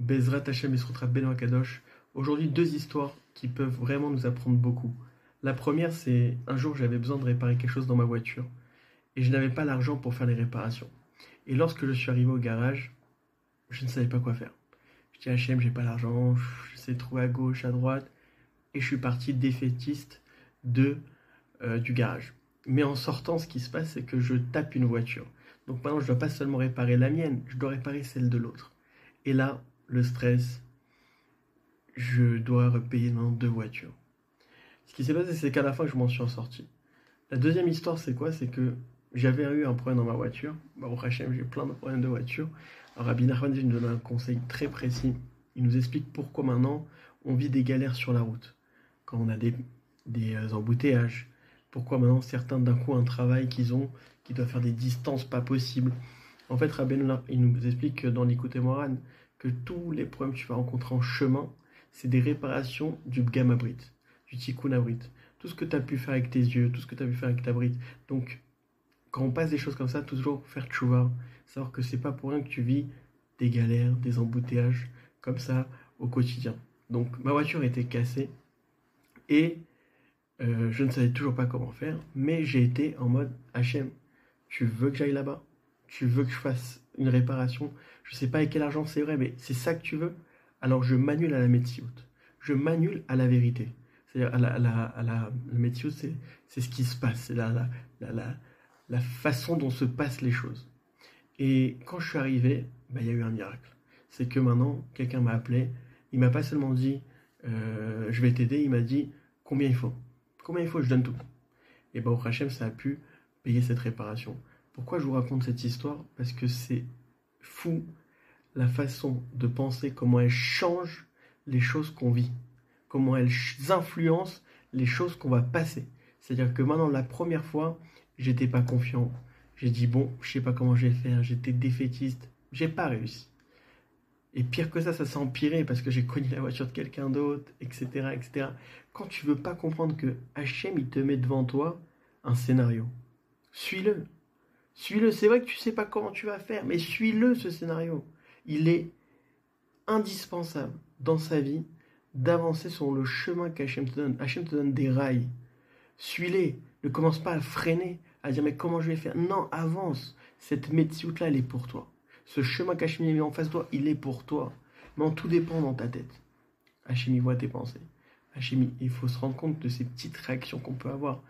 Bezrat Hashem Esrotra Beno Akadosh. Aujourd'hui, deux histoires qui peuvent vraiment nous apprendre beaucoup. La première, c'est un jour, j'avais besoin de réparer quelque chose dans ma voiture et je n'avais pas l'argent pour faire les réparations. Et lorsque je suis arrivé au garage, je ne savais pas quoi faire. Je dis Hashem, j'ai pas l'argent, j'essaie de trouver à gauche, à droite, et je suis parti défaitiste du garage. Mais en sortant, ce qui se passe, c'est que je tape une voiture. Donc maintenant, je ne dois pas seulement réparer la mienne, je dois réparer celle de l'autre. Et là, le stress, je dois repayer maintenant deux voitures. Ce qui s'est passé, c'est qu'à la fin, je m'en suis sorti. La deuxième histoire, c'est quoi? C'est que j'avais eu un problème dans ma voiture. Au Hachem, j'ai plein de problèmes de voiture. Alors, Rabbi Nachman nous donne un conseil très précis. Il nous explique pourquoi maintenant on vit des galères sur la route. Quand on a des embouteillages. Pourquoi maintenant certains d'un coup un travail qu'ils ont, qui doit faire des distances pas possibles. En fait, Rabbi il nous explique dans l'Ikouté Moran que tous les problèmes que tu vas rencontrer en chemin, c'est des réparations du Bgam Abrit, du Tikkun Abrit. Tout ce que tu as pu faire avec tes yeux, tout ce que tu as pu faire avec ta brite. Donc, quand on passe des choses comme ça, toujours faire tchouva, savoir que c'est pas pour rien que tu vis des galères, des embouteillages, comme ça, au quotidien. Donc, ma voiture était cassée et je ne savais toujours pas comment faire, mais j'ai été en mode Hachem, tu veux que j'aille là-bas? Tu veux que je fasse une réparation? Je sais pas avec quel argent, c'est vrai, mais c'est ça que tu veux? Alors je m'annule à la Metsiout. Je m'annule à la vérité. C'est-à-dire la Metsiout, c'est ce qui se passe, c'est la façon dont se passent les choses. Et quand je suis arrivé, il y a eu un miracle. C'est que maintenant, quelqu'un m'a appelé, il m'a pas seulement dit je vais t'aider, il m'a dit combien il faut. Combien il faut, je donne tout. Et au Hachem, ça a pu payer cette réparation. Pourquoi je vous raconte cette histoire? Parce que c'est fou la façon de penser, comment elle change les choses qu'on vit, comment elle influence les choses qu'on va passer. C'est-à-dire que maintenant, la première fois, j'étais pas confiant. J'ai dit, bon, je sais pas comment je vais faire, j'étais défaitiste, j'ai pas réussi. Et pire que ça s'est empiré parce que j'ai cogné la voiture de quelqu'un d'autre, etc., etc. Quand tu veux pas comprendre que Hachem, il te met devant toi un scénario, suis-le. Suis-le, c'est vrai que tu sais pas comment tu vas faire, mais suis-le, ce scénario. Il est indispensable dans sa vie d'avancer sur le chemin qu'Hachem te donne. Hachem te donne des rails. Suis-les. Ne commence pas à freiner, à dire mais comment je vais faire. Non, avance. Cette métioute-là, elle est pour toi. Ce chemin qu'Hachem a mis en face de toi, il est pour toi. Mais tout dépend dans ta tête. Hachem, il voit tes pensées. Hachem, il faut se rendre compte de ces petites réactions qu'on peut avoir.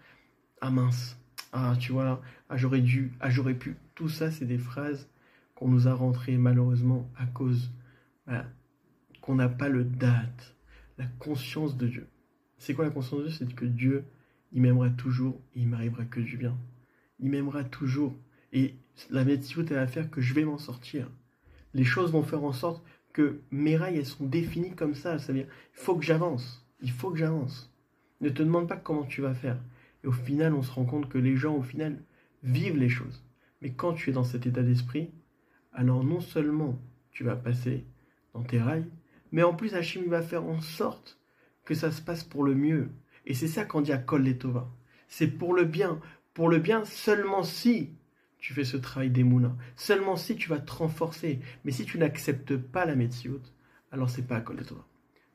Ah mince. Ah, tu vois là. Ah, j'aurais dû. Ah, j'aurais pu. Tout ça, c'est des phrases qu'on nous a rentrées malheureusement à cause qu'on n'a pas le date, la conscience de Dieu. C'est quoi la conscience de Dieu? C'est que Dieu, il m'aimera toujours et il m'arrivera que du bien. Il m'aimera toujours. Et la médecine, elle va faire que je vais m'en sortir. Les choses vont faire en sorte que mes rails, elles sont définies comme ça. C'est-à-dire, il faut que j'avance. Il faut que j'avance. Ne te demande pas comment tu vas faire. Et au final, on se rend compte que les gens, au final, vivent les choses. Mais quand tu es dans cet état d'esprit, alors non seulement tu vas passer dans tes rails, mais en plus Hachem va faire en sorte que ça se passe pour le mieux. Et c'est ça qu'on dit à Kol Letova. C'est pour le bien seulement si tu fais ce travail d'Emouna, seulement si tu vas te renforcer. Mais si tu n'acceptes pas la Metsiout, alors c'est pas à Kol Letova.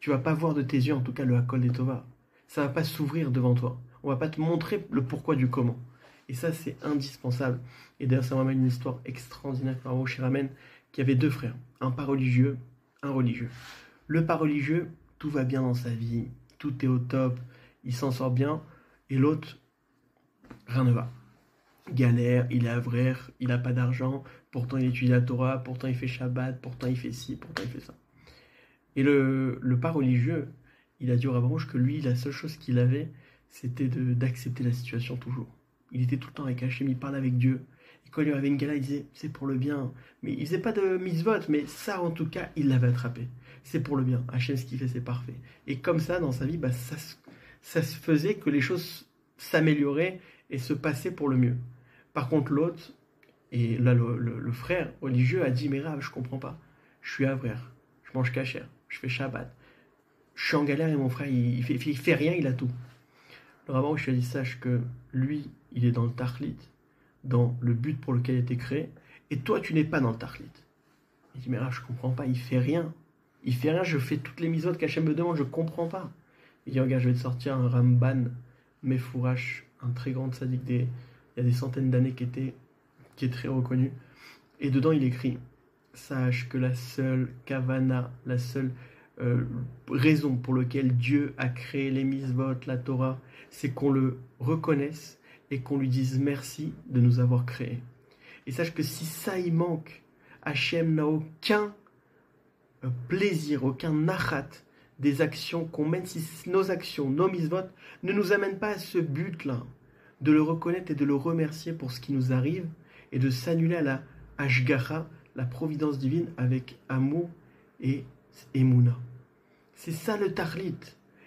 Tu vas pas voir de tes yeux en tout cas le Kol Letova. Ça va pas s'ouvrir devant toi. On va pas te montrer le pourquoi du comment. Et ça, c'est indispensable. Et d'ailleurs, ça m'amène une histoire extraordinaire par Rocher ramène qui avait deux frères, un pas religieux, un religieux. Le pas religieux, tout va bien dans sa vie, tout est au top, il s'en sort bien, et l'autre, rien ne va. Galère, il est avraire, il n'a pas d'argent, pourtant il étudie la Torah, pourtant il fait Shabbat, pourtant il fait ci, pourtant il fait ça. Et le pas religieux, il a dit au Rav Rouge que lui, la seule chose qu'il avait, c'était d'accepter la situation toujours. Il était tout le temps avec Hachem, il parlait avec Dieu. Et quand il y avait une galère, il disait, c'est pour le bien. Mais il faisait pas de mitzvot, mais ça, en tout cas, il l'avait attrapé. C'est pour le bien. Hachem, ce qu'il fait, c'est parfait. Et comme ça, dans sa vie, ça se faisait que les choses s'amélioraient et se passaient pour le mieux. Par contre, l'autre, et là, le frère religieux a dit, mais Rav, je comprends pas. Je suis avraire, je mange kasher, je fais Shabbat. Je suis en galère et mon frère, il fait rien, il a tout. Le rabbin, je lui ai dit, sache que lui, il est dans le Tachlit, dans le but pour lequel il a été créé, et toi, tu n'es pas dans le Tachlit. Il dit, mais là, je comprends pas, il fait rien. Il fait rien, je fais toutes les mitzvot qu'Hachem me demande, je comprends pas. Il dit, regarde, je vais te sortir un Ramban, Mefourash, un très grand tzaddik, il y a des centaines d'années qui est très reconnu. Et dedans, il écrit, sache que la seule kavana, la seule raison pour laquelle Dieu a créé les mitzvot, la Torah, c'est qu'on le reconnaisse et qu'on lui dise merci de nous avoir créés. Et sache que si ça y manque, Hachem n'a aucun plaisir, aucun nachat des actions qu'on mène, si nos actions, nos mitzvot, ne nous amènent pas à ce but-là, de le reconnaître et de le remercier pour ce qui nous arrive, et de s'annuler à la Hashgacha, la providence divine, avec amour et Emouna. C'est ça le Tahlit.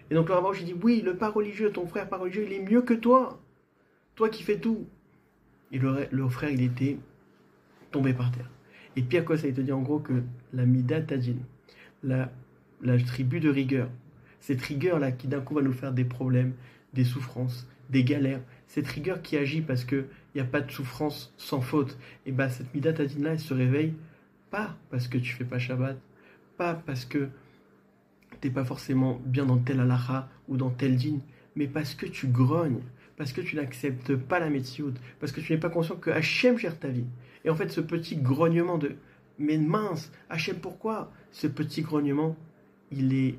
Et donc le Rav Arush dit, oui, le pas religieux, ton frère pas religieux, il est mieux que toi. Toi qui fais tout. Et le frère, il était tombé par terre. Et pire quoi, ça il te dit en gros que la Midat Tadin, la tribu de rigueur, cette rigueur-là qui d'un coup va nous faire des problèmes, des souffrances, des galères, cette rigueur qui agit parce qu'il n'y a pas de souffrance sans faute, et bien cette Midat Tadin-là, elle se réveille pas parce que tu fais pas Shabbat, pas parce que t'es pas forcément bien dans tel halakha ou dans tel din, mais parce que tu grognes, parce que tu n'acceptes pas la Metsiout, parce que tu n'es pas conscient que Hachem gère ta vie. Et en fait, ce petit grognement de « Mais mince, Hachem, pourquoi ?» Ce petit grognement, il est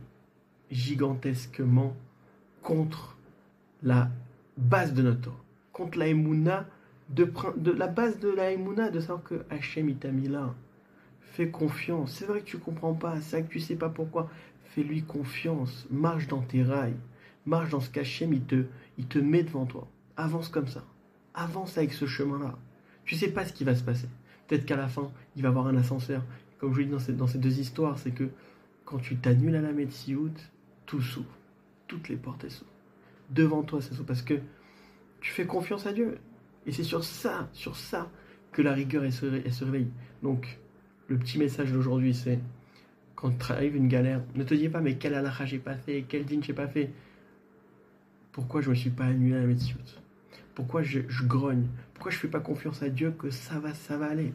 gigantesquement contre la base de notre Torah, contre la Emouna, de la base de la Emouna, de savoir que Hachem, il t'a mis là. Fais confiance. C'est vrai que tu comprends pas, c'est vrai que tu sais pas pourquoi. Fais-lui confiance. Marche dans tes rails. Marche dans ce qu'Hachem, il te met devant toi. Avance comme ça. Avance avec ce chemin-là. Tu sais pas ce qui va se passer. Peut-être qu'à la fin, il va y avoir un ascenseur. Comme je vous dis dans ces deux histoires, c'est que quand tu t'annules à la Metsiout, tout s'ouvre. Toutes les portes s'ouvrent. Devant toi, ça s'ouvre. Parce que tu fais confiance à Dieu. Et c'est sur ça que la rigueur, elle se réveille. Donc, le petit message d'aujourd'hui, c'est quand arrive une galère, ne te dis pas mais quel halakha j'ai pas fait, quel din j'ai pas fait. Pourquoi je me suis pas annulé à la Metsiout? Pourquoi je grogne? Pourquoi je fais pas confiance à Dieu que ça va aller?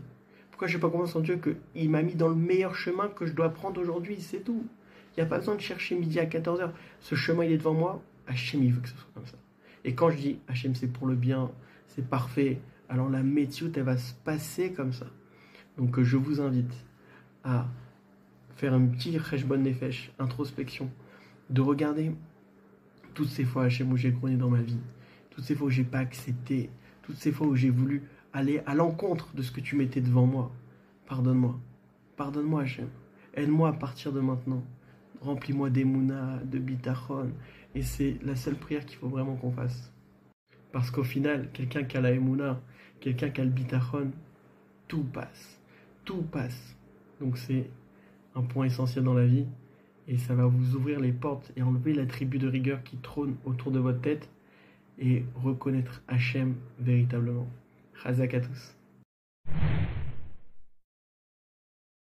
Pourquoi je fais pas confiance en Dieu qu'il m'a mis dans le meilleur chemin que je dois prendre aujourd'hui? C'est tout. Il n'y a pas besoin de chercher midi à 14h. Ce chemin, il est devant moi. Hachem, il veut que ce soit comme ça. Et quand je dis Hachem, c'est pour le bien, c'est parfait, alors la Metsiout, elle va se passer comme ça. Donc je vous invite à faire un petit Cheshbon Nefesh, introspection, de regarder toutes ces fois Hachem où j'ai grogné dans ma vie, toutes ces fois où j'ai pas accepté, toutes ces fois où j'ai voulu aller à l'encontre de ce que tu mettais devant moi. Pardonne-moi. Pardonne-moi Hachem. Aide-moi à partir de maintenant. Remplis-moi d'Emouna, de Bitachon. Et c'est la seule prière qu'il faut vraiment qu'on fasse. Parce qu'au final, quelqu'un qui a la Emouna, quelqu'un qui a le Bitachon, tout passe. Tout passe. Donc c'est un point essentiel dans la vie. Et ça va vous ouvrir les portes et enlever la tribu de rigueur qui trône autour de votre tête et reconnaître Hachem véritablement. Chazak à tous.